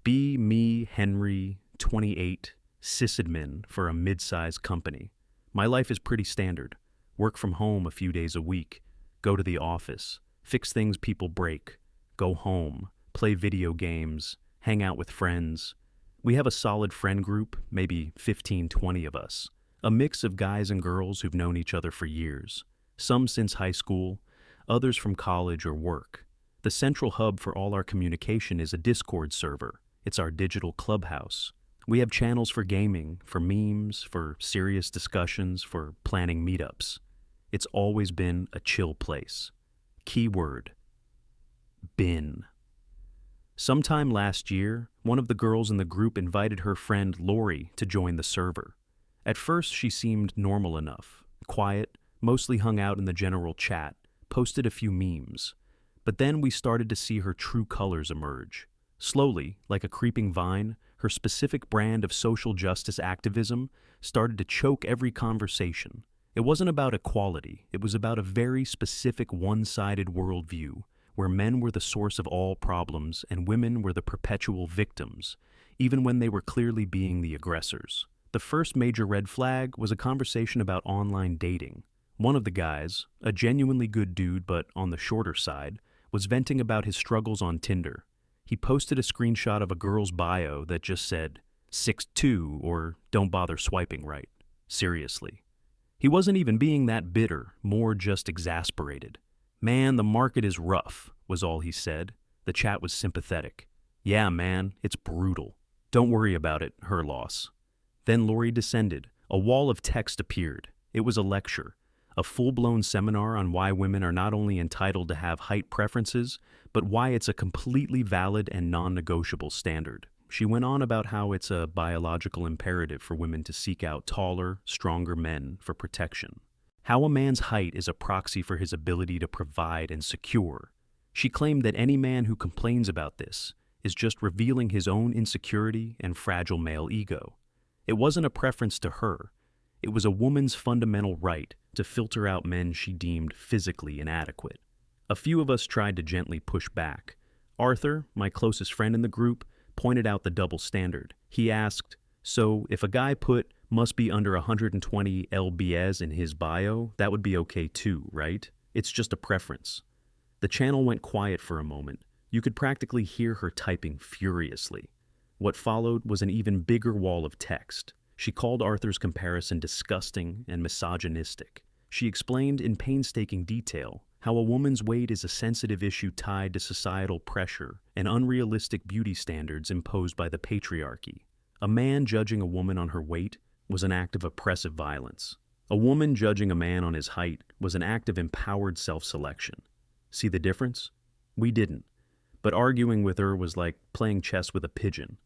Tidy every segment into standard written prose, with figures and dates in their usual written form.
Be me, Henry, 28, sysadmin for a mid-sized company. My life is pretty standard. Work from home a few days a week, go to the office, fix things people break, go home, play video games, hang out with friends. We have a solid friend group, maybe 15, 20 of us. A mix of guys and girls who've known each other for years. Some since high school, others from college or work. The central hub for all our communication is a Discord server. It's our digital clubhouse. We have channels for gaming, for memes, for serious discussions, for planning meetups. It's always been a chill place. Keyword: been. Sometime last year, one of the girls in the group invited her friend Lorie to join the server. At first, she seemed normal enough, quiet, mostly hung out in the general chat, posted a few memes. But then we started to see her true colors emerge. Slowly, like a creeping vine, her specific brand of social justice activism started to choke every conversation. It wasn't about equality, it was about a very specific one-sided worldview, where men were the source of all problems and women were the perpetual victims, even when they were clearly being the aggressors. The first major red flag was a conversation about online dating. One of the guys, a genuinely good dude but on the shorter side, was venting about his struggles on Tinder. He posted a screenshot of a girl's bio that just said, 6'2" or don't bother swiping right. Seriously. He wasn't even being that bitter, more just exasperated. Man, the market is rough, was all he said. The chat was sympathetic. Yeah, man, it's brutal. Don't worry about it, her loss. Then Lorie descended. A wall of text appeared. It was a lecture. A full-blown seminar on why women are not only entitled to have height preferences, but why it's a completely valid and non-negotiable standard. She went on about how it's a biological imperative for women to seek out taller, stronger men for protection. How a man's height is a proxy for his ability to provide and secure. She claimed that any man who complains about this is just revealing his own insecurity and fragile male ego. It wasn't a preference to her. It was a woman's fundamental right to filter out men she deemed physically inadequate. A few of us tried to gently push back. Arthur, my closest friend in the group, pointed out the double standard. He asked, so if a guy put must be under 120 lbs in his bio, that would be okay too, right? It's just a preference. The channel went quiet for a moment. You could practically hear her typing furiously. What followed was an even bigger wall of text. She called Arthur's comparison disgusting and misogynistic. She explained in painstaking detail how a woman's weight is a sensitive issue tied to societal pressure and unrealistic beauty standards imposed by the patriarchy. A man judging a woman on her weight was an act of oppressive violence. A woman judging a man on his height was an act of empowered self-selection. See the difference? We didn't. But arguing with her was like playing chess with a pigeon.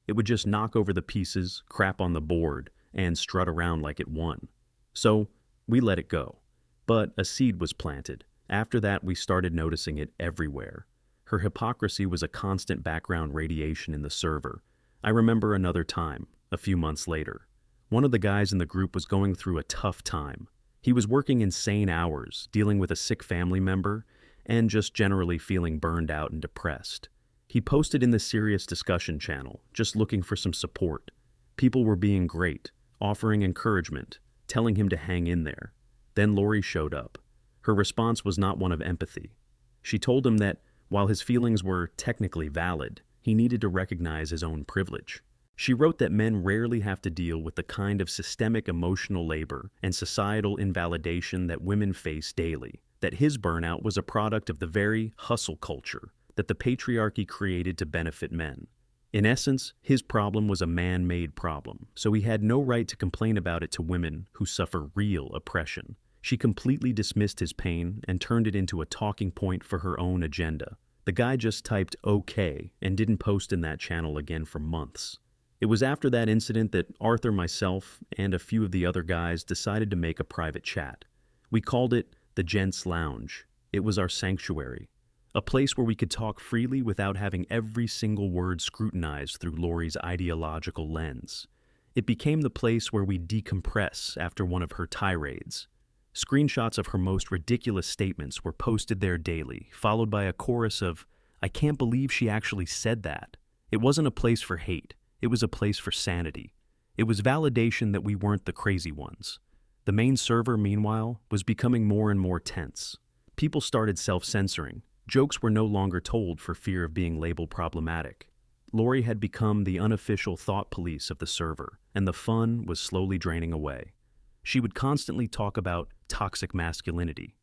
It would just knock over the pieces, crap on the board, and strut around like it won. So, we let it go. But a seed was planted. After that, we started noticing it everywhere. Her hypocrisy was a constant background radiation in the server. I remember another time, a few months later. One of the guys in the group was going through a tough time. He was working insane hours, dealing with a sick family member, and just generally feeling burned out and depressed. He posted in the serious discussion channel, just looking for some support. People were being great, offering encouragement, telling him to hang in there. Then Lorie showed up. Her response was not one of empathy. She told him that, while his feelings were technically valid, he needed to recognize his own privilege. She wrote that men rarely have to deal with the kind of systemic emotional labor and societal invalidation that women face daily, that his burnout was a product of the very hustle culture that the patriarchy created to benefit men. In essence, his problem was a man-made problem, so he had no right to complain about it to women who suffer real oppression. She completely dismissed his pain and turned it into a talking point for her own agenda. The guy just typed okay and didn't post in that channel again for months. It was after that incident that Arthur, myself, and a few of the other guys decided to make a private chat. We called it the Gents Lounge. It was our sanctuary, a place where we could talk freely without having every single word scrutinized through Lorie's ideological lens. It became the place where we decompress after one of her tirades. Screenshots of her most ridiculous statements were posted there daily, followed by a chorus of, "I can't believe she actually said that." It wasn't a place for hate, it was a place for sanity. It was validation that we weren't the crazy ones. The main server, meanwhile, was becoming more and more tense. People started self-censoring. Jokes were no longer told for fear of being labeled problematic. Lorie had become the unofficial thought police of the server, and the fun was slowly draining away. She would constantly talk about toxic masculinity.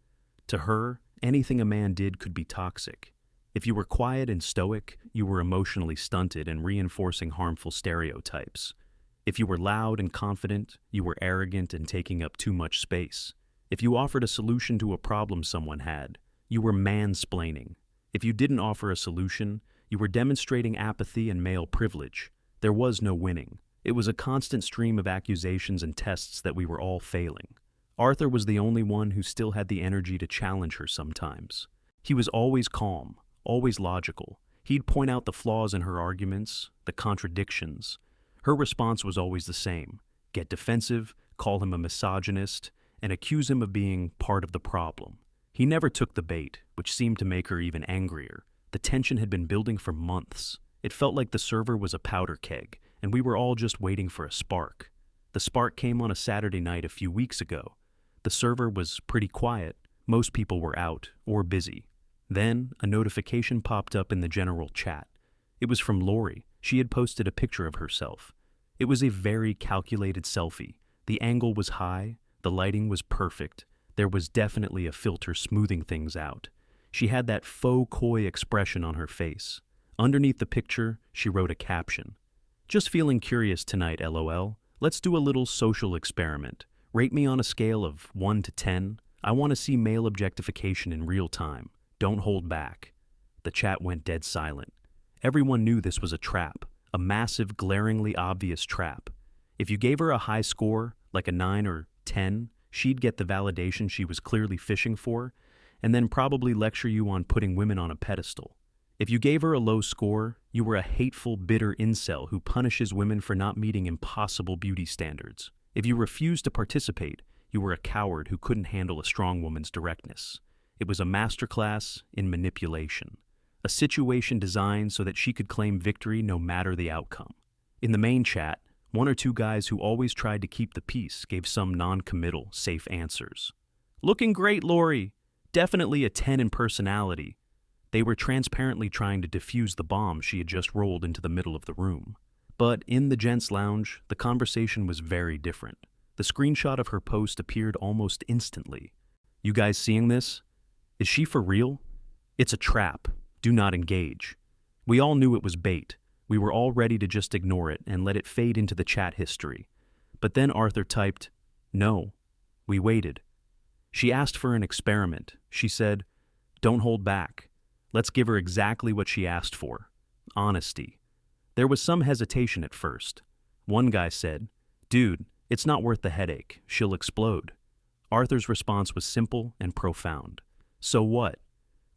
To her, anything a man did could be toxic. If you were quiet and stoic, you were emotionally stunted and reinforcing harmful stereotypes. If you were loud and confident, you were arrogant and taking up too much space. If you offered a solution to a problem someone had, you were mansplaining. If you didn't offer a solution, you were demonstrating apathy and male privilege. There was no winning. It was a constant stream of accusations and tests that we were all failing. Arthur was the only one who still had the energy to challenge her sometimes. He was always calm, always logical. He'd point out the flaws in her arguments, the contradictions. Her response was always the same: get defensive, call him a misogynist, and accuse him of being part of the problem. He never took the bait, which seemed to make her even angrier. The tension had been building for months. It felt like the server was a powder keg, and we were all just waiting for a spark. The spark came on a Saturday night a few weeks ago. The server was pretty quiet. Most people were out or busy. Then, a notification popped up in the general chat. It was from Lorie. She had posted a picture of herself. It was a very calculated selfie. The angle was high, the lighting was perfect. There was definitely a filter smoothing things out. She had that faux coy expression on her face. Underneath the picture, she wrote a caption. Just feeling curious tonight, LOL. Let's do a little social experiment. Rate me on a scale of 1 to 10. I want to see male objectification in real time. Don't hold back. The chat went dead silent. Everyone knew this was a trap, a massive, glaringly obvious trap. If you gave her a high score, like a 9 or 10, she'd get the validation she was clearly fishing for, and then probably lecture you on putting women on a pedestal. If you gave her a low score, you were a hateful, bitter incel who punishes women for not meeting impossible beauty standards. If you refused to participate, you were a coward who couldn't handle a strong woman's directness. It was a masterclass in manipulation. A situation designed so that she could claim victory no matter the outcome. In the main chat, one or two guys who always tried to keep the peace gave some non-committal, safe answers. Looking great, Lorie. Definitely a 10 in personality. They were transparently trying to defuse the bomb she had just rolled into the middle of the room. But in the gents' lounge, the conversation was very different. The screenshot of her post appeared almost instantly. You guys seeing this? Is she for real? It's a trap. Do not engage. We all knew it was bait. We were all ready to just ignore it and let it fade into the chat history. But then Arthur typed, "No." We waited. She asked for an experiment. She said, "Don't hold back. Let's give her exactly what she asked for. Honesty." There was some hesitation at first. One guy said, "Dude, it's not worth the headache. She'll explode." Arthur's response was simple and profound. So what?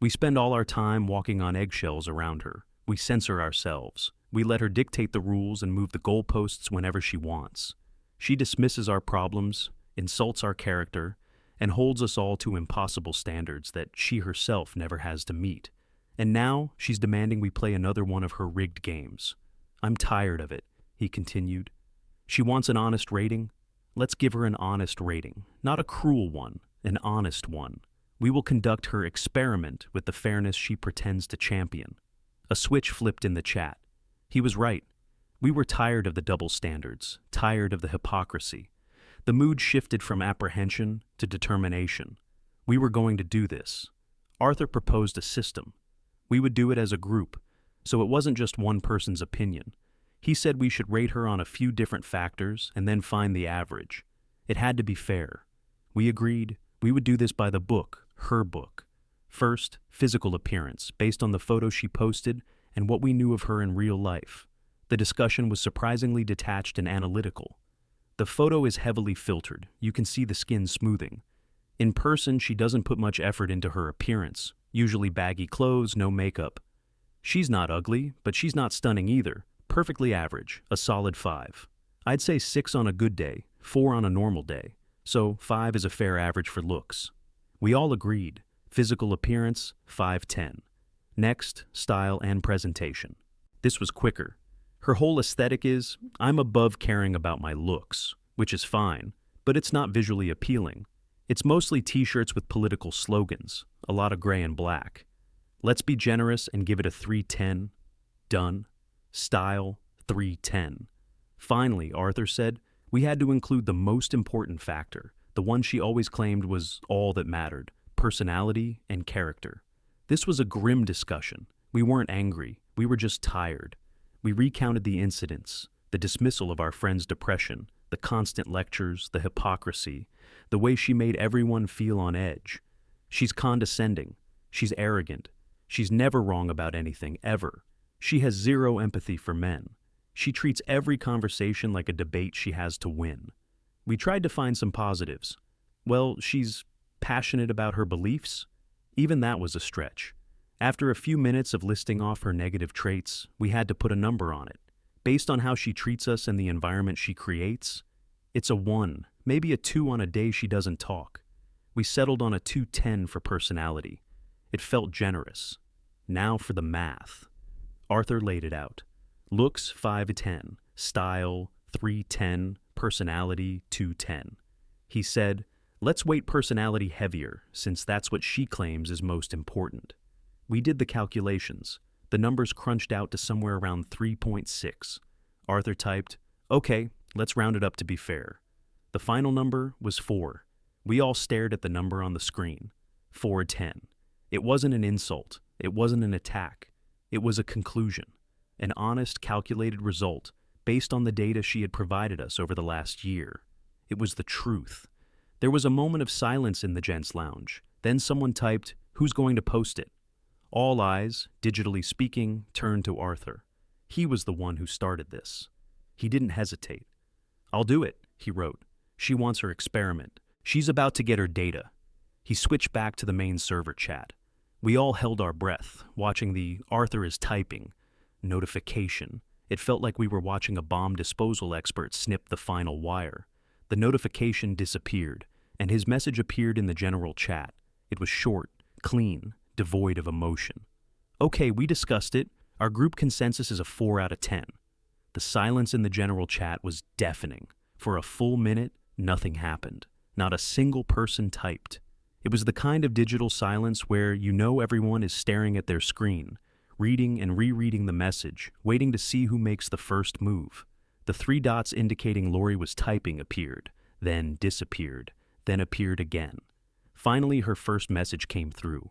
We spend all our time walking on eggshells around her. We censor ourselves. We let her dictate the rules and move the goalposts whenever she wants. She dismisses our problems, insults our character, and holds us all to impossible standards that she herself never has to meet. And now she's demanding we play another one of her rigged games. I'm tired of it, he continued. She wants an honest rating. Let's give her an honest rating, not a cruel one, an honest one. We will conduct her experiment with the fairness she pretends to champion. A switch flipped in the chat. He was right. We were tired of the double standards, tired of the hypocrisy. The mood shifted from apprehension to determination. We were going to do this. Arthur proposed a system. We would do it as a group, so it wasn't just one person's opinion. He said we should rate her on a few different factors and then find the average. It had to be fair. We agreed we would do this by the book, her book. First, physical appearance, based on the photo she posted and what we knew of her in real life. The discussion was surprisingly detached and analytical. The photo is heavily filtered. You can see the skin smoothing. In person, she doesn't put much effort into her appearance, usually baggy clothes, no makeup. She's not ugly, but she's not stunning either. Perfectly average, a solid 5. I'd say 6 on a good day, 4 on a normal day. So 5 is a fair average for looks. We all agreed. Physical appearance, 5-10. Next, style and presentation. This was quicker. Her whole aesthetic is, I'm above caring about my looks, which is fine, but it's not visually appealing. It's mostly t-shirts with political slogans, a lot of gray and black. Let's be generous and give it a 310. Done. Style, 310. Finally, Arthur said, we had to include the most important factor, the one she always claimed was all that mattered, personality and character. This was a grim discussion. We weren't angry, we were just tired. We recounted the incidents, the dismissal of our friend's depression, the constant lectures, the hypocrisy, the way she made everyone feel on edge. She's condescending. She's arrogant. She's never wrong about anything, ever. She has zero empathy for men. She treats every conversation like a debate she has to win. We tried to find some positives. Well, she's passionate about her beliefs. Even that was a stretch. After a few minutes of listing off her negative traits, we had to put a number on it. Based on how she treats us and the environment she creates, it's a 1, maybe a 2 on a day she doesn't talk. We settled on a 210 for personality. It felt generous. Now for the math. Arthur laid it out. Looks 5-10, style 310, personality 210. He said, let's weight personality heavier, since that's what she claims is most important. We did the calculations. The numbers crunched out to somewhere around 3.6. Arthur typed, okay, let's round it up to be fair. The final number was 4. We all stared at the number on the screen. 410. It wasn't an insult. It wasn't an attack. It was a conclusion. An honest, calculated result based on the data she had provided us over the last year. It was the truth. There was a moment of silence in the gents' lounge. Then someone typed, who's going to post it? All eyes, digitally speaking, turned to Arthur. He was the one who started this. He didn't hesitate. I'll do it, he wrote. She wants her experiment. She's about to get her data. He switched back to the main server chat. We all held our breath, watching the Arthur is typing notification. It felt like we were watching a bomb disposal expert snip the final wire. The notification disappeared, and his message appeared in the general chat. It was short, clean, devoid of emotion. Okay, we discussed it. Our group consensus is a 4 out of 10. The silence in the general chat was deafening. For a full minute, nothing happened. Not a single person typed. It was the kind of digital silence where you know everyone is staring at their screen, reading and rereading the message, waiting to see who makes the first move. The 3 dots indicating Lorie was typing appeared, then disappeared, then appeared again. Finally, her first message came through.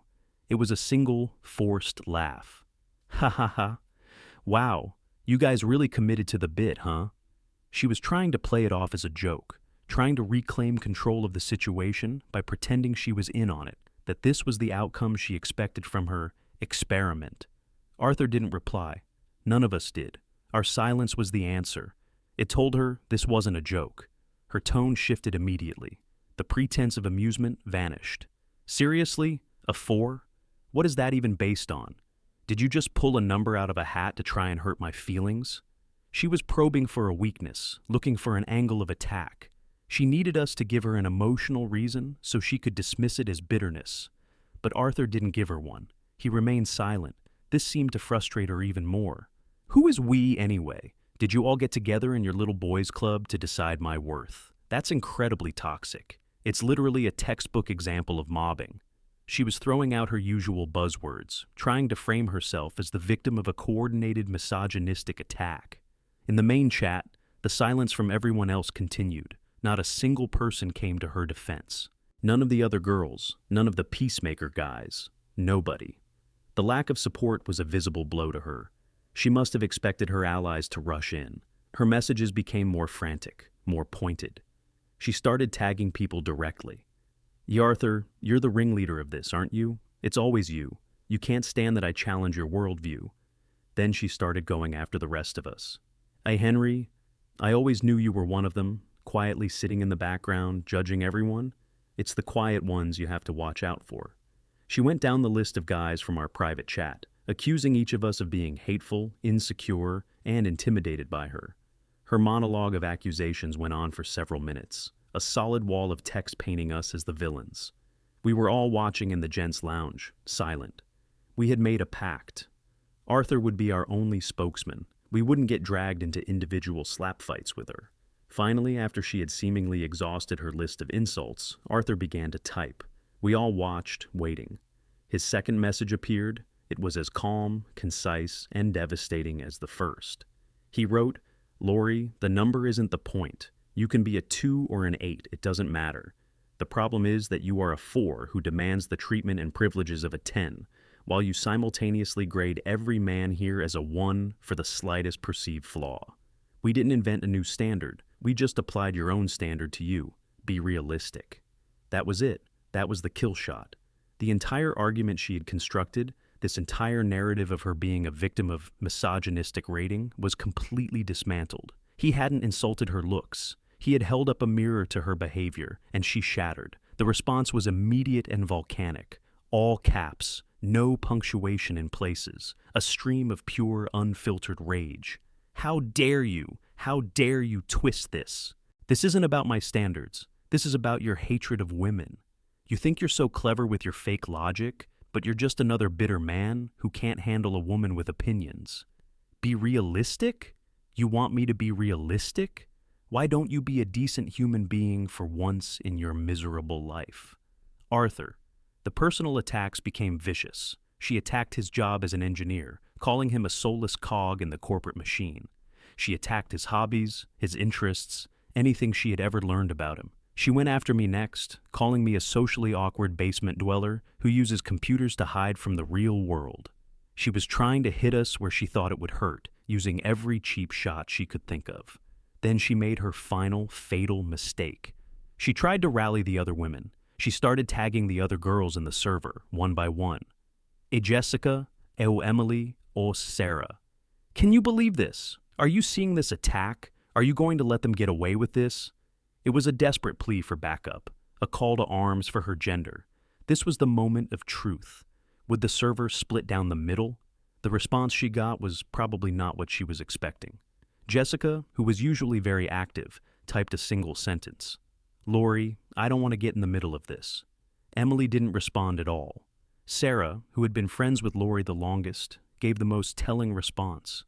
It was a single, forced laugh. Ha ha ha. Wow, you guys really committed to the bit, huh? She was trying to play it off as a joke, trying to reclaim control of the situation by pretending she was in on it, that this was the outcome she expected from her experiment. Arthur didn't reply. None of us did. Our silence was the answer. It told her this wasn't a joke. Her tone shifted immediately. The pretense of amusement vanished. Seriously? A 4? What is that even based on? Did you just pull a number out of a hat to try and hurt my feelings? She was probing for a weakness, looking for an angle of attack. She needed us to give her an emotional reason so she could dismiss it as bitterness. But Arthur didn't give her one. He remained silent. This seemed to frustrate her even more. Who is we anyway? Did you all get together in your little boys' club to decide my worth? That's incredibly toxic. It's literally a textbook example of mobbing. She was throwing out her usual buzzwords, trying to frame herself as the victim of a coordinated misogynistic attack. In the main chat, the silence from everyone else continued. Not a single person came to her defense. None of the other girls, none of the peacemaker guys, nobody. The lack of support was a visible blow to her. She must have expected her allies to rush in. Her messages became more frantic, more pointed. She started tagging people directly. Arthur, you're the ringleader of this, aren't you? It's always you. You can't stand that I challenge your worldview. Then she started going after the rest of us. Hey, Henry, I always knew you were one of them, quietly sitting in the background, judging everyone. It's the quiet ones you have to watch out for. She went down the list of guys from our private chat, accusing each of us of being hateful, insecure, and intimidated by her. Her monologue of accusations went on for several minutes, a solid wall of text painting us as the villains. We were all watching in the gents' lounge, silent. We had made a pact. Arthur would be our only spokesman. We wouldn't get dragged into individual slap fights with her. Finally, after she had seemingly exhausted her list of insults, Arthur began to type. We all watched, waiting. His second message appeared. It was as calm, concise, and devastating as the first. He wrote, "Lorie, the number isn't the point. You can be a 2 or an 8, it doesn't matter. The problem is that you are a 4 who demands the treatment and privileges of a 10, while you simultaneously grade every man here as a 1 for the slightest perceived flaw. We didn't invent a new standard. We just applied your own standard to you. Be realistic." That was it. That was the kill shot. The entire argument she had constructed, this entire narrative of her being a victim of misogynistic rating, was completely dismantled. He hadn't insulted her looks. He had held up a mirror to her behavior, and she shattered. The response was immediate and volcanic. All caps, no punctuation in places, a stream of pure, unfiltered rage. How dare you? How dare you twist this? This isn't about my standards. This is about your hatred of women. You think you're so clever with your fake logic, but you're just another bitter man who can't handle a woman with opinions. Be realistic? You want me to be realistic? Why don't you be a decent human being for once in your miserable life? Arthur. The personal attacks became vicious. She attacked his job as an engineer, calling him a soulless cog in the corporate machine. She attacked his hobbies, his interests, anything she had ever learned about him. She went after me next, calling me a socially awkward basement dweller who uses computers to hide from the real world. She was trying to hit us where she thought it would hurt, using every cheap shot she could think of. Then she made her final, fatal mistake. She tried to rally the other women. She started tagging the other girls in the server, one by one. Jessica, Emily, Sarah. Can you believe this? Are you seeing this attack? Are you going to let them get away with this? It was a desperate plea for backup, a call to arms for her gender. This was the moment of truth. Would the server split down the middle? The response she got was probably not what she was expecting. Jessica, who was usually very active, typed a single sentence. "Lorie, I don't want to get in the middle of this." Emily didn't respond at all. Sarah, who had been friends with Lorie the longest, gave the most telling response.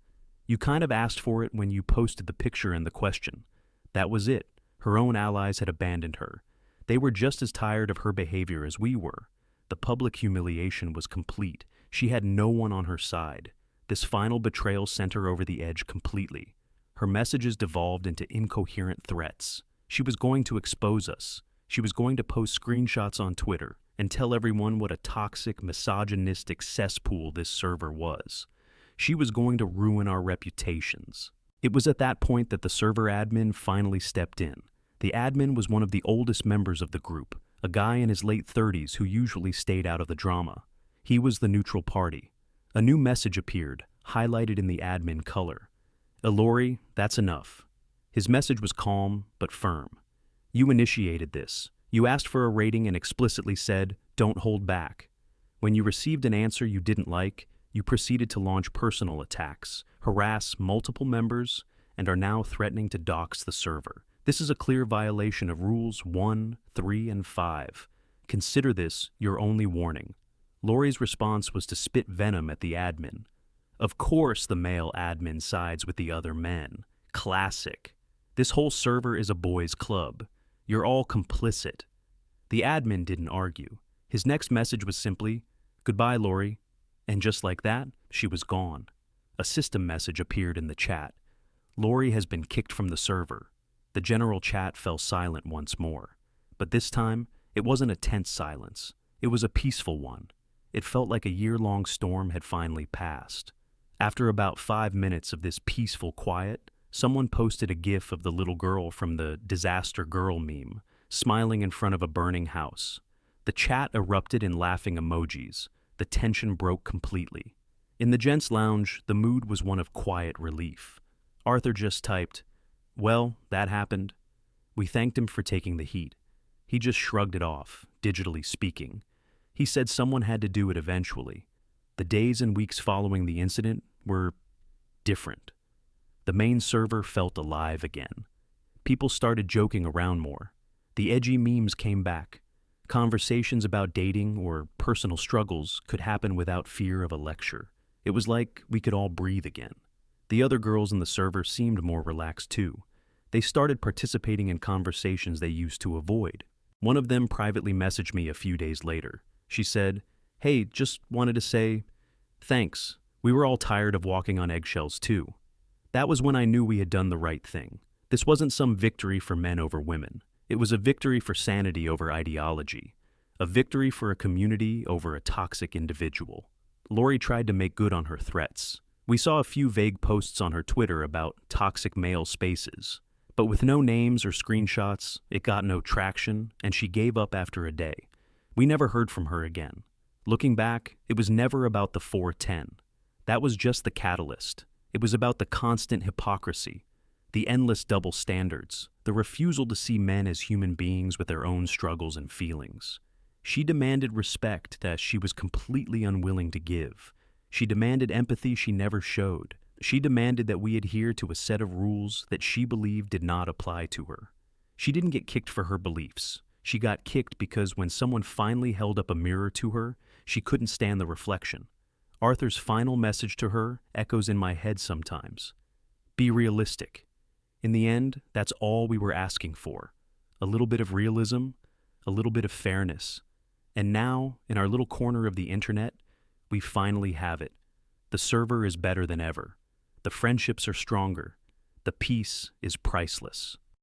"You kind of asked for it when you posted the picture and the question." That was it. Her own allies had abandoned her. They were just as tired of her behavior as we were. The public humiliation was complete. She had no one on her side. This final betrayal sent her over the edge completely. Her messages devolved into incoherent threats. She was going to expose us. She was going to post screenshots on Twitter and tell everyone what a toxic, misogynistic cesspool this server was. She was going to ruin our reputations. It was at that point that the server admin finally stepped in. The admin was one of the oldest members of the group, a guy in his late 30s who usually stayed out of the drama. He was the neutral party. A new message appeared, highlighted in the admin color. "Lorie, that's enough." His message was calm but firm. "You initiated this. You asked for a rating and explicitly said, 'Don't hold back.' When you received an answer you didn't like, you proceeded to launch personal attacks, harass multiple members, and are now threatening to dox the server. This is a clear violation of rules 1, 3, and 5. Consider this your only warning." Lorie's response was to spit venom at the admin. Of course the male admin sides with the other men. Classic. This whole server is a boys' club. You're all complicit. The admin didn't argue. His next message was simply, "Goodbye, Lorie." And just like that, she was gone. A system message appeared in the chat. "Lorie has been kicked from the server." The general chat fell silent once more. But this time, it wasn't a tense silence. It was a peaceful one. It felt like a year-long storm had finally passed. After about 5 minutes of this peaceful quiet, someone posted a gif of the little girl from the Disaster Girl meme, smiling in front of a burning house. The chat erupted in laughing emojis. The tension broke completely. In the gents' lounge, the mood was one of quiet relief. Arthur just typed, "Well, that happened." We thanked him for taking the heat. He just shrugged it off, digitally speaking. He said someone had to do it eventually. The days and weeks following the incident were different. The main server felt alive again. People started joking around more. The edgy memes came back. Conversations about dating or personal struggles could happen without fear of a lecture. It was like we could all breathe again. The other girls in the server seemed more relaxed too. They started participating in conversations they used to avoid. One of them privately messaged me a few days later. She said, "Hey, just wanted to say, thanks. We were all tired of walking on eggshells too." That was when I knew we had done the right thing. This wasn't some victory for men over women. It was a victory for sanity over ideology. A victory for a community over a toxic individual. Lorie tried to make good on her threats. We saw a few vague posts on her Twitter about toxic male spaces. But with no names or screenshots, it got no traction, and she gave up after a day. We never heard from her again. Looking back, it was never about the 410. That was just the catalyst. It was about the constant hypocrisy, the endless double standards, the refusal to see men as human beings with their own struggles and feelings. She demanded respect that she was completely unwilling to give. She demanded empathy she never showed. She demanded that we adhere to a set of rules that she believed did not apply to her. She didn't get kicked for her beliefs. She got kicked because when someone finally held up a mirror to her, she couldn't stand the reflection. Arthur's final message to her echoes in my head sometimes. Be realistic. In the end, that's all we were asking for. A little bit of realism, a little bit of fairness. And now, in our little corner of the internet, we finally have it. The server is better than ever. The friendships are stronger. The peace is priceless.